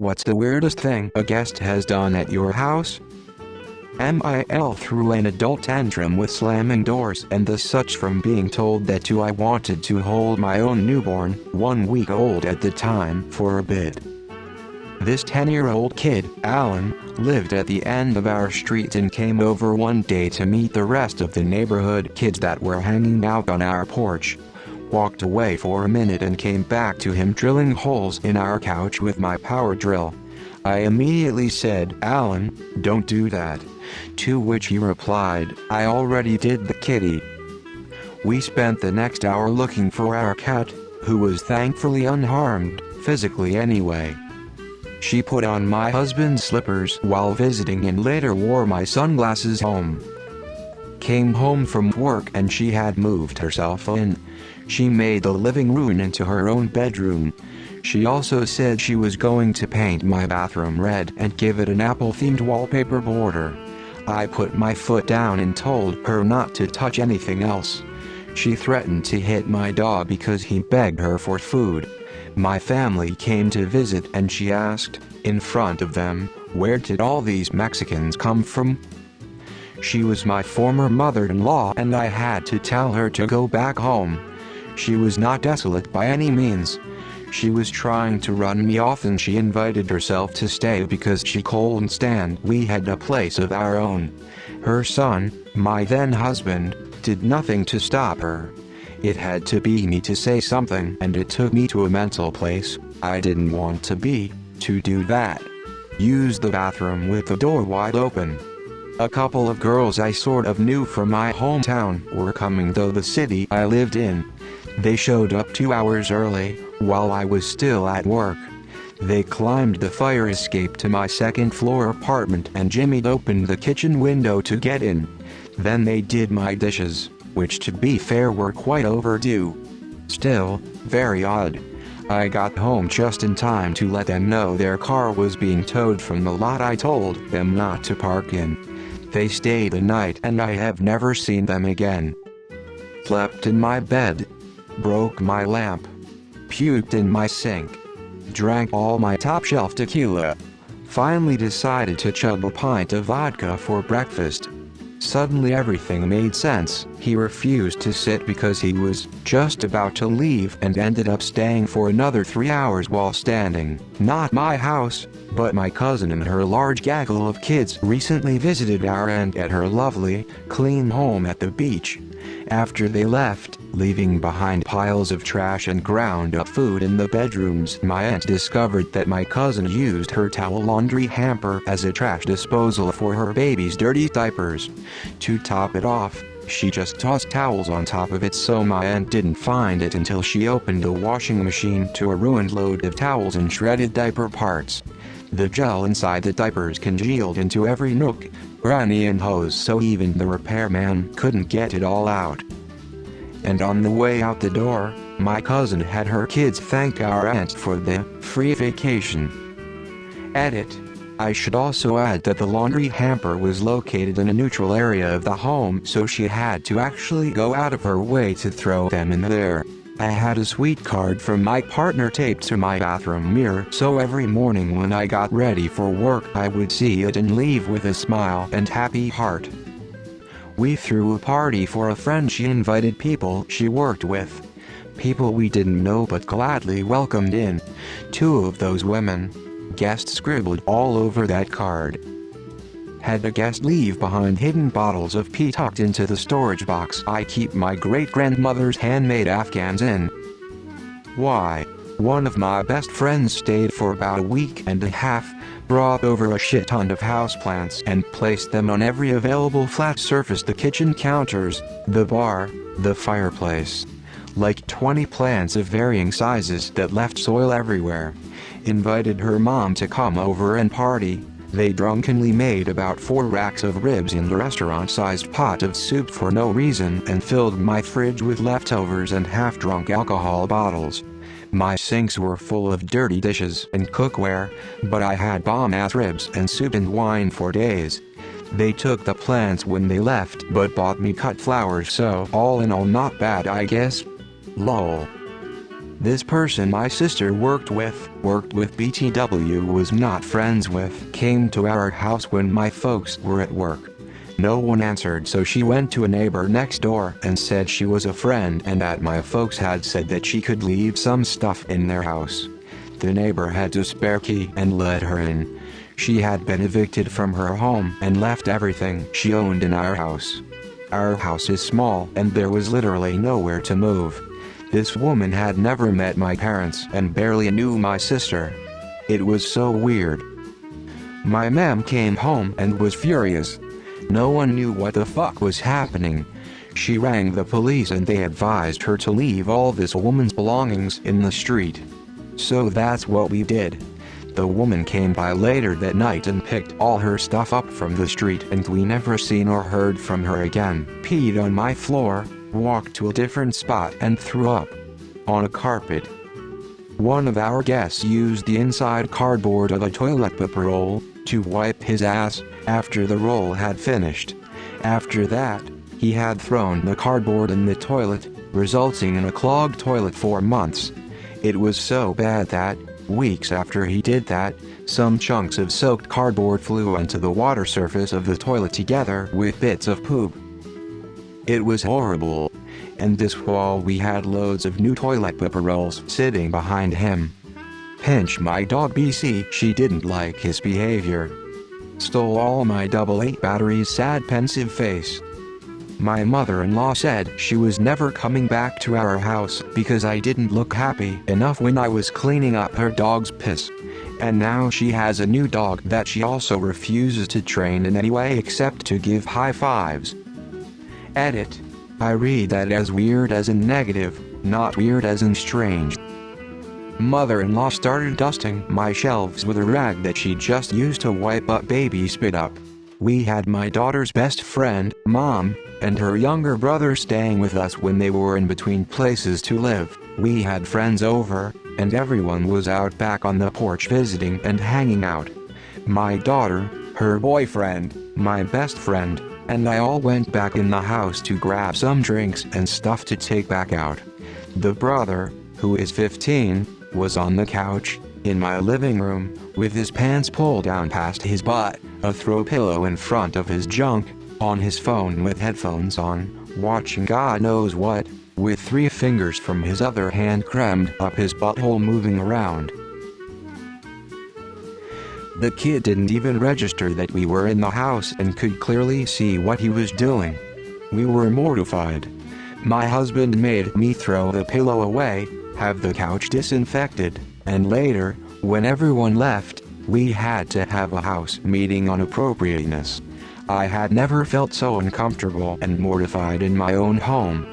What's the weirdest thing a guest has done at your house? MIL threw an adult tantrum with slamming doors and the such from being told that I wanted to hold my own newborn, 1 week old at the time, for a bit. This 10-year-old kid, Alan, lived at the end of our street and came over one day to meet the rest of the neighborhood kids that were hanging out on our porch. Walked away for a minute and came back to him drilling holes in our couch with my power drill. I immediately said, "Alan, don't do that." To which he replied, "I already did the kitty." We spent the next hour looking for our cat, who was thankfully unharmed, physically anyway. She put on my husband's slippers while visiting and later wore my sunglasses home. Came home from work and she had moved herself in. She made the living room into her own bedroom. She also said she was going to paint my bathroom red and give it an apple-themed wallpaper border. I put my foot down and told her not to touch anything else. She threatened to hit my dog because he begged her for food. My family came to visit and she asked, in front of them, "Where did all these Mexicans come from?" She was my former mother-in-law and I had to tell her to go back home. She was not desolate by any means. She was trying to run me off and she invited herself to stay because she couldn't stand we had a place of our own. Her son, my then husband, did nothing to stop her. It had to be me to say something and it took me to a mental place I didn't want to be, to do that. Use the bathroom with the door wide open. A couple of girls I sort of knew from my hometown were coming to the city I lived in. They showed up 2 hours early, while I was still at work. They climbed the fire escape to my second-floor apartment and Jimmy opened the kitchen window to get in. Then they did my dishes, which to be fair were quite overdue. Still, very odd. I got home just in time to let them know their car was being towed from the lot I told them not to park in. They stayed the night and I have never seen them again. Slept in my bed. Broke my lamp. Puked in my sink. Drank all my top-shelf tequila. Finally decided to chug a pint of vodka for breakfast. Suddenly everything made sense. He refused to sit because he was just about to leave and ended up staying for another 3 hours while standing. Not my house, but my cousin and her large gaggle of kids recently visited our aunt at her lovely, clean home at the beach. After they left, leaving behind piles of trash and ground-up food in the bedrooms, my aunt discovered that my cousin used her towel laundry hamper as a trash disposal for her baby's dirty diapers. To top it off, she just tossed towels on top of it so my aunt didn't find it until she opened the washing machine to a ruined load of towels and shredded diaper parts. The gel inside the diapers congealed into every nook, cranny and hose so even the repairman couldn't get it all out. And on the way out the door, my cousin had her kids thank our aunt for the free vacation. Edit. I should also add that the laundry hamper was located in a neutral area of the home so she had to actually go out of her way to throw them in there. I had a sweet card from my partner taped to my bathroom mirror so every morning when I got ready for work I would see it and leave with a smile and happy heart. We threw a party for a friend. She invited people she worked with. People we didn't know but gladly welcomed in. 2 of those women, guests scribbled all over that card. Had a guest leave behind hidden bottles of pee tucked into the storage box I keep my great-grandmother's handmade Afghans in. Why? One of my best friends stayed for about a week and a half, brought over a shit ton of houseplants and placed them on every available flat surface: the kitchen counters, the bar, the fireplace. Like 20 plants of varying sizes that left soil everywhere. Invited her mom to come over and party. They drunkenly made about 4 racks of ribs in the restaurant-sized pot of soup for no reason and filled my fridge with leftovers and half-drunk alcohol bottles. My sinks were full of dirty dishes and cookware, but I had bomb-ass ribs and soup and wine for days. They took the plants when they left but bought me cut flowers, so all in all not bad I guess. Lol. This person my sister worked with BTW was not friends with, came to our house when my folks were at work. No one answered, so she went to a neighbor next door and said she was a friend and that my folks had said that she could leave some stuff in their house. The neighbor had a spare key and let her in. She had been evicted from her home and left everything she owned in our house. Our house is small and there was literally nowhere to move. This woman had never met my parents and barely knew my sister. It was so weird. My mom came home and was furious. No one knew what the fuck was happening. She rang the police and they advised her to leave all this woman's belongings in the street. So that's what we did. The woman came by later that night and picked all her stuff up from the street and we never seen or heard from her again. Peed on my floor, walked to a different spot and threw up on a carpet. One of our guests used the inside cardboard of a toilet paper roll to wipe his ass after the roll had finished. After that, he had thrown the cardboard in the toilet, resulting in a clogged toilet for months. It was so bad that, weeks after he did that, some chunks of soaked cardboard flew onto the water surface of the toilet together with bits of poop. It was horrible. And this while we had loads of new toilet paper rolls sitting behind him. Pinch my dog BC, she didn't like his behavior. Stole all my AA batteries, sad pensive face. My mother-in-law said she was never coming back to our house because I didn't look happy enough when I was cleaning up her dog's piss. And now she has a new dog that she also refuses to train in any way except to give high fives. Edit. I read that as weird as in negative, not weird as in strange. Mother-in-law started dusting my shelves with a rag that she just used to wipe up baby spit up. We had my daughter's best friend, mom, and her younger brother staying with us when they were in between places to live. We had friends over, and everyone was out back on the porch visiting and hanging out. My daughter, her boyfriend, my best friend, and I all went back in the house to grab some drinks and stuff to take back out. The brother, who is 15, was on the couch, in my living room, with his pants pulled down past his butt, a throw pillow in front of his junk, on his phone with headphones on, watching God knows what, with 3 fingers from his other hand crammed up his butthole moving around. The kid didn't even register that we were in the house and could clearly see what he was doing. We were mortified. My husband made me throw the pillow away, have the couch disinfected, and later, when everyone left, we had to have a house meeting on appropriateness. I had never felt so uncomfortable and mortified in my own home.